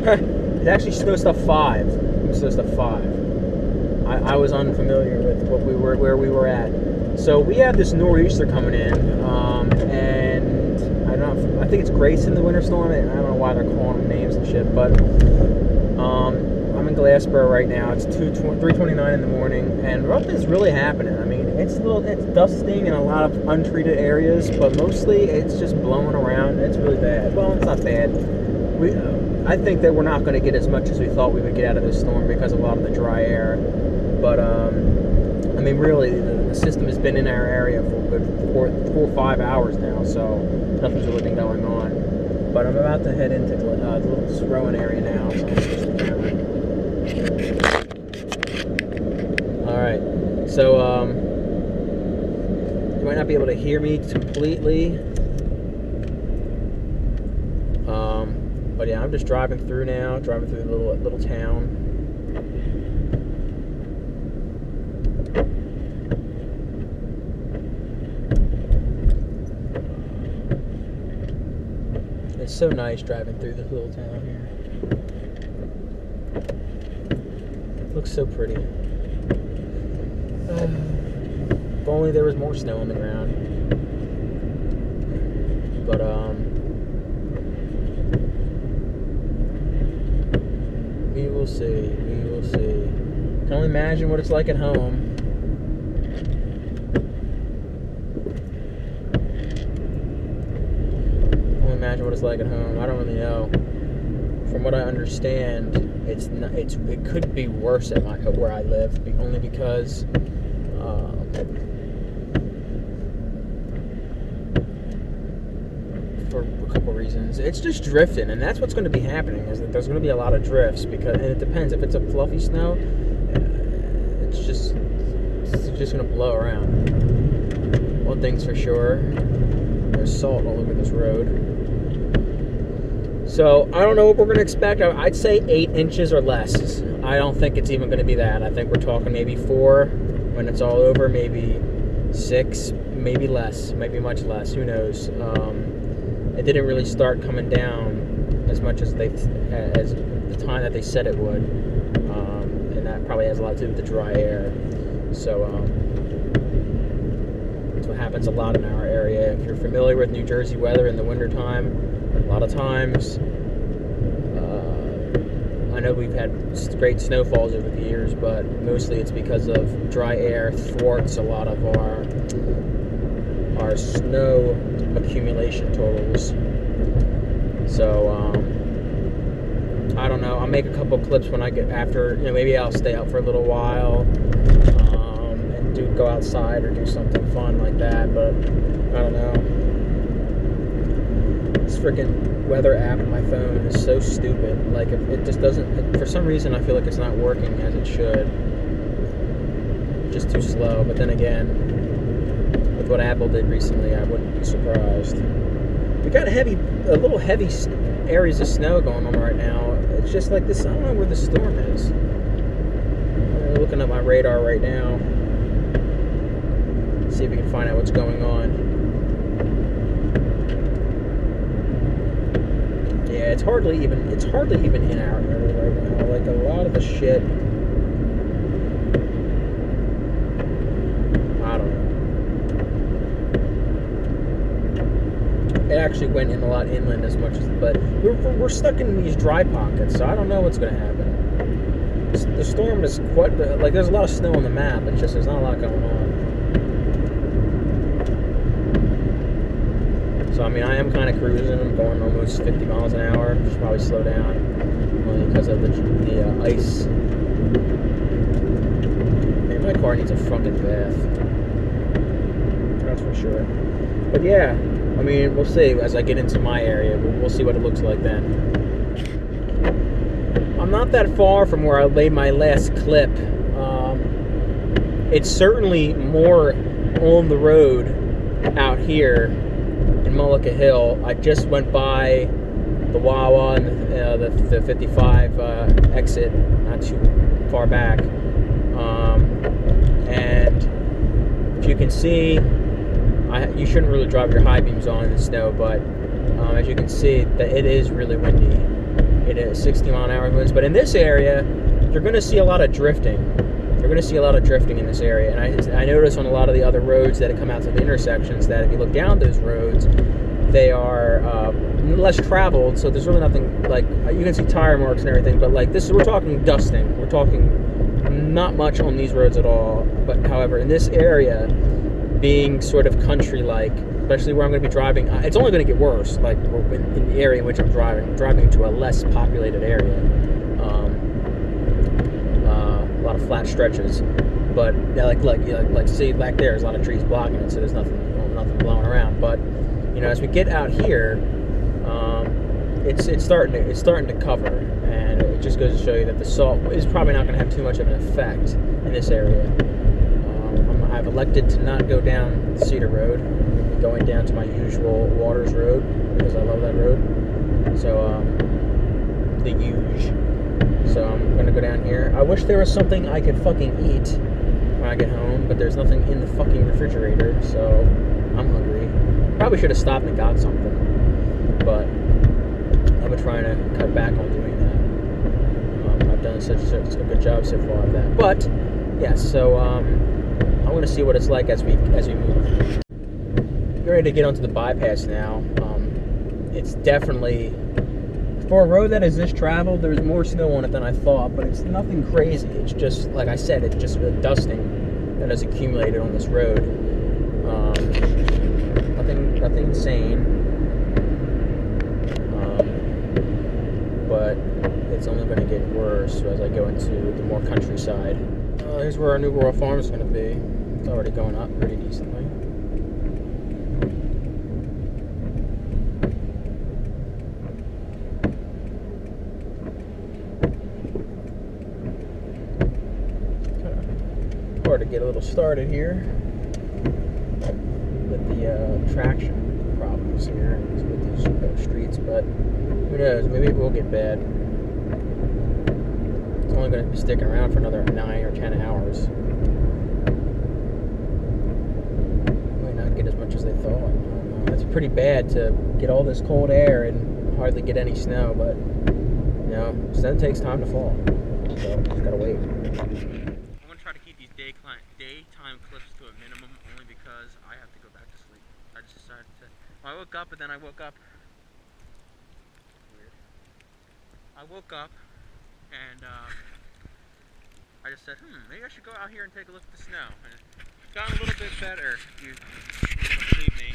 It's actually snow stuff 5. Snow stuff 5. I was unfamiliar with where we were at. So we have this nor'easter coming in, and I don't know. I think it's Grace in the winter storm. I don't know why they're calling them names and shit, but I'm in Glassboro right now. It's 3:29 in the morning, and nothing's really happening. I mean, it's dusting in a lot of untreated areas, but mostly it's just blowing around. It's really bad. Well, it's not bad. I think that we're not going to get as much as we thought we would get out of this storm because of a lot of the dry air. But I mean, really, the system has been in our area for a good 4 or 5 hours now, so nothing's really been going on. But I'm about to head into the little Rowan area now. So I'll switch the camera. All right, so you might not be able to hear me completely. But yeah, I'm just driving through now, driving through the little town. It's so nice driving through this little town here. It looks so pretty. If only there was more snow on the ground. But we will see. We will see. Can only imagine what it's like at home. Imagine what it's like at home. I don't really know. From what I understand, it could be worse at where I live, only because for a couple reasons. It's just drifting, and that's what's going to be happening. Is that there's going to be a lot of drifts and it depends. If it's a fluffy snow, it's just going to blow around. One thing's for sure: there's salt all over this road. So, I don't know what we're going to expect. I'd say 8 inches or less. I don't think it's even going to be that. I think we're talking maybe 4 when it's all over, maybe 6, maybe less, maybe much less. Who knows? It didn't really start coming down as much as the time that they said it would. And that probably has a lot to do with the dry air. So, that's what happens a lot in our area. If you're familiar with New Jersey weather in the wintertime, a lot of times, I know we've had great snowfalls over the years, but mostly it's because of dry air thwarts a lot of our snow accumulation totals. So, I don't know. I'll make a couple clips when I get after, maybe I'll stay out for a little while, and go outside or do something fun like that, but I don't know. This freaking weather app on my phone is so stupid. Like, if it just doesn't, for some reason I feel like it's not working as it should. Just too slow. But then again, with what Apple did recently, I wouldn't be surprised. We got a little heavy areas of snow going on right now. It's just like this. I don't know where the storm is. I'm looking at my radar right now. See if we can find out what's going on. Yeah, it's hardly even in our area right now. Like, a lot of the shit, I don't know. It actually went in a lot inland as much as, but we're stuck in these dry pockets, so I don't know what's going to happen. The storm is quite, like, there's a lot of snow on the map. It's just there's not a lot going on. So, I mean, I am kind of cruising. I'm going almost 50 miles an hour. Should probably slow down, only because of the ice. Man, my car needs a fucking bath. That's for sure. But yeah, I mean, we'll see as I get into my area. We'll see what it looks like then. I'm not that far from where I laid my last clip. It's certainly more on the road out here in Mullica Hill. I just went by the Wawa and the 55 exit, not too far back. And if you can see, you shouldn't really drive your high beams on in the snow, but as you can see, that it is really windy. it is 60-mile-an-hour winds. But in this area, you're going to see a lot of drifting. You're going to see a lot of drifting in this area. And I notice on a lot of the other roads that come out to the intersections that if you look down those roads, they are less traveled, so there's really nothing, like, you can see tire marks and everything, but like this, we're talking dusting. We're talking not much on these roads at all. But however, in this area, being sort of country-like, especially where I'm going to be driving, it's only going to get worse. Like in the area in which I'm driving into a less populated area. A lot of flat stretches, but yeah, like see back there's a lot of trees blocking it, so there's nothing blowing around. But you know, as we get out here, it's starting to cover, and it just goes to show you that the salt is probably not going to have too much of an effect in this area. I've elected to not go down Cedar Road. I'm going down to my usual Waters Road because I love that road. So the huge. So I'm gonna go down here. I wish there was something I could fucking eat when I get home, but there's nothing in the fucking refrigerator, so I'm hungry. Probably should have stopped and got something, but I've been trying to cut back on doing that. I've done such a good job so far of that. But yeah, so I'm gonna see what it's like as we move. We're ready to get onto the bypass now. It's definitely, for a road that is this traveled, there's more snow on it than I thought, but it's nothing crazy. It's just, like I said, it's just the dusting that has accumulated on this road. Nothing insane, but it's only going to get worse as I go into the more countryside. Here's where our new rural farm is going to be. It's already going up pretty decently. Hard to get a little started here with the traction problems here with these streets, but who knows, maybe it will get bad. It's only going to be sticking around for another 9 or 10 hours. Might not get as much as they thought. I don't know. It's pretty bad to get all this cold air and hardly get any snow, but you know, snow takes time to fall, so just gotta wait. Try to keep these daytime clips to a minimum, only because I have to go back to sleep. I just decided to. Well, I woke up, but then I woke up. Weird. I woke up, and I just said, maybe I should go out here and take a look at the snow. And it's gotten a little bit better, if you want to believe me.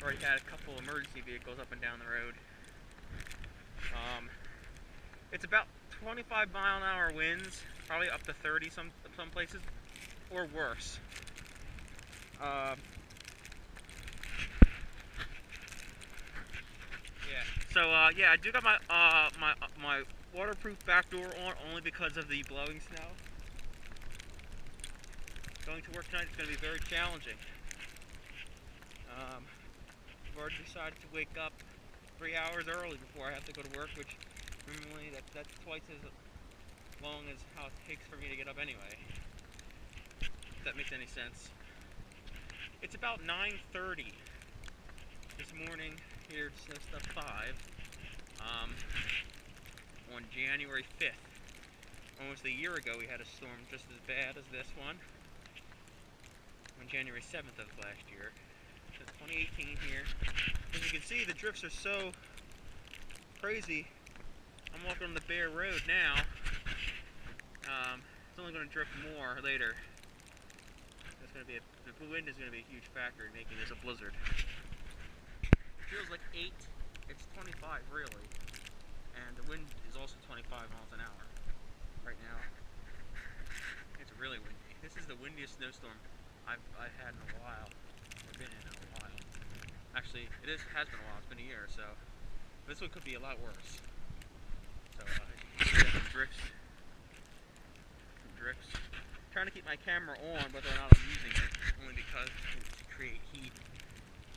Already had a couple emergency vehicles up and down the road. It's about 25-mile-an-hour winds, probably up to 30 some places, or worse. Yeah. So yeah, I do got my my waterproof back door on only because of the blowing snow. Going to work tonight is going to be very challenging. I've already decided to wake up 3 hours early before I have to go to work, which normally that's twice as long as how it takes for me to get up anyway. If that makes any sense. It's about 9:30 this morning here at Snow Stuff 5 on January 5th. Almost a year ago we had a storm just as bad as this one on January 7th of last year. So 2018 here. As you can see, the drifts are so crazy. I'm walking on the bare road now. It's only going to drift more later. It's going to be the wind is going to be a huge factor in making this a blizzard. It feels like 8. It's 25 really, and the wind is also 25 miles an hour right now. It's really windy. This is the windiest snowstorm I've had in a while. Or been in a while. Actually, has been a while. It's been a year or so. This one could be a lot worse. So, some drifts. I'm trying to keep my camera on, whether or not I'm using it, only because to create heat.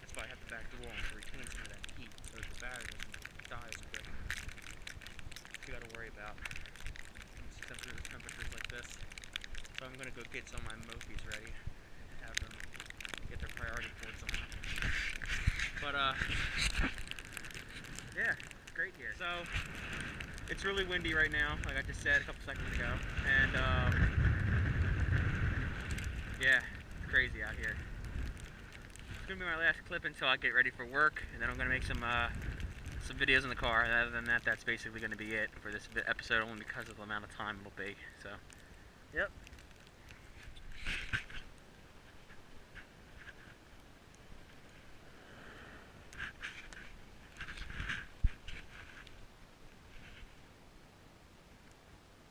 That's why I have the back door on to retain some of that heat, so the battery doesn't die as quick. You got to worry about temperatures like this. So I'm going to go get some of my Mofies ready and have them get their priority ports on. But yeah, it's great here. So it's really windy right now, like I just said a couple seconds ago, and yeah, it's crazy out here. It's gonna be my last clip until I get ready for work, and then I'm gonna make some videos in the car. And other than that, that's basically gonna be it for this episode, only because of the amount of time it'll be. So, yep.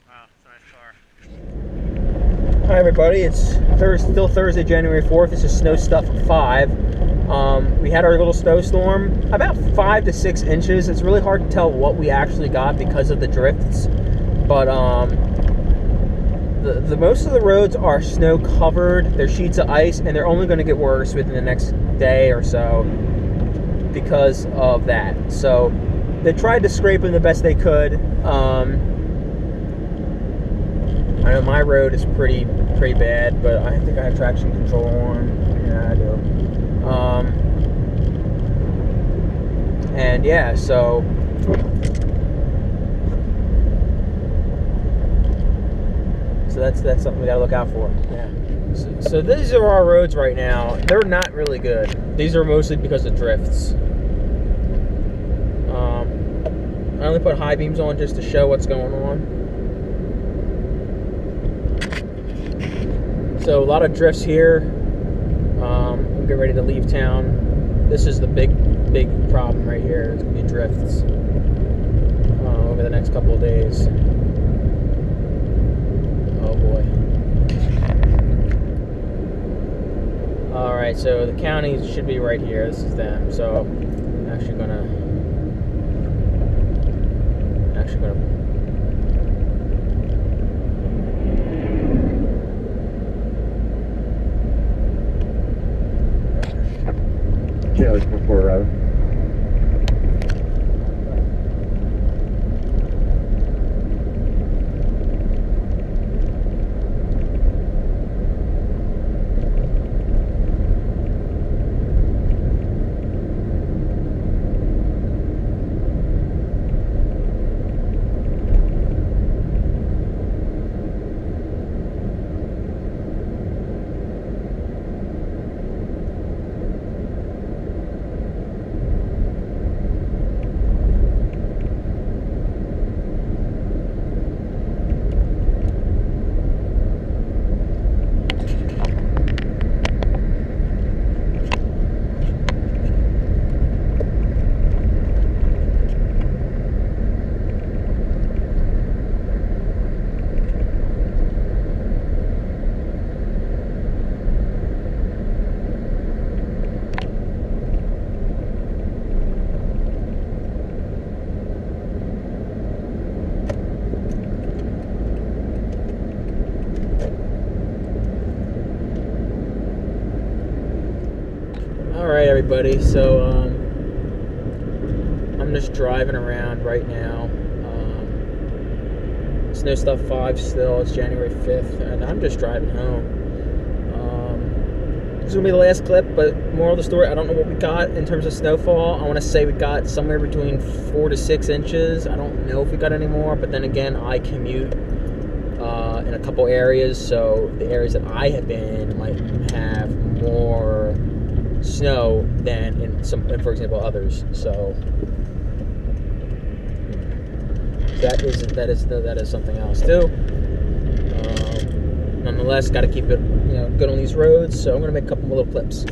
Wow, it's a nice car. Hi everybody, it's still Thursday, January 4th. This is Snow Stuff 5. We had our little snowstorm, about 5 to 6 inches. It's really hard to tell what we actually got because of the drifts. But the most of the roads are snow covered. They're sheets of ice, and they're only going to get worse within the next day or so because of that. So they tried to scrape them the best they could. I know my road is pretty bad, but I think I have traction control on. Yeah, I do. And yeah, so that's something we gotta look out for. Yeah. So these are our roads right now. They're not really good. These are mostly because of drifts. I only put high beams on just to show what's going on. So a lot of drifts here. I'm getting ready to leave town. This is the big problem right here. It's gonna be drifts over the next couple of days. Oh boy. All right, so the county should be right here. This is them. So I'm actually gonna. Yeah, it's before rather. Alright everybody, so I'm just driving around right now. Snow Stuff 5 still, it's January 5th, and I'm just driving home. This is going to be the last clip, but moral of the story, I don't know what we got in terms of snowfall. I want to say we got somewhere between 4 to 6 inches. I don't know if we got any more, but then again, I commute in a couple areas, so the areas that I have been might have more snow than in for example, others. So that is something else too. Nonetheless, got to keep it good on these roads. So I'm gonna make a couple more little clips.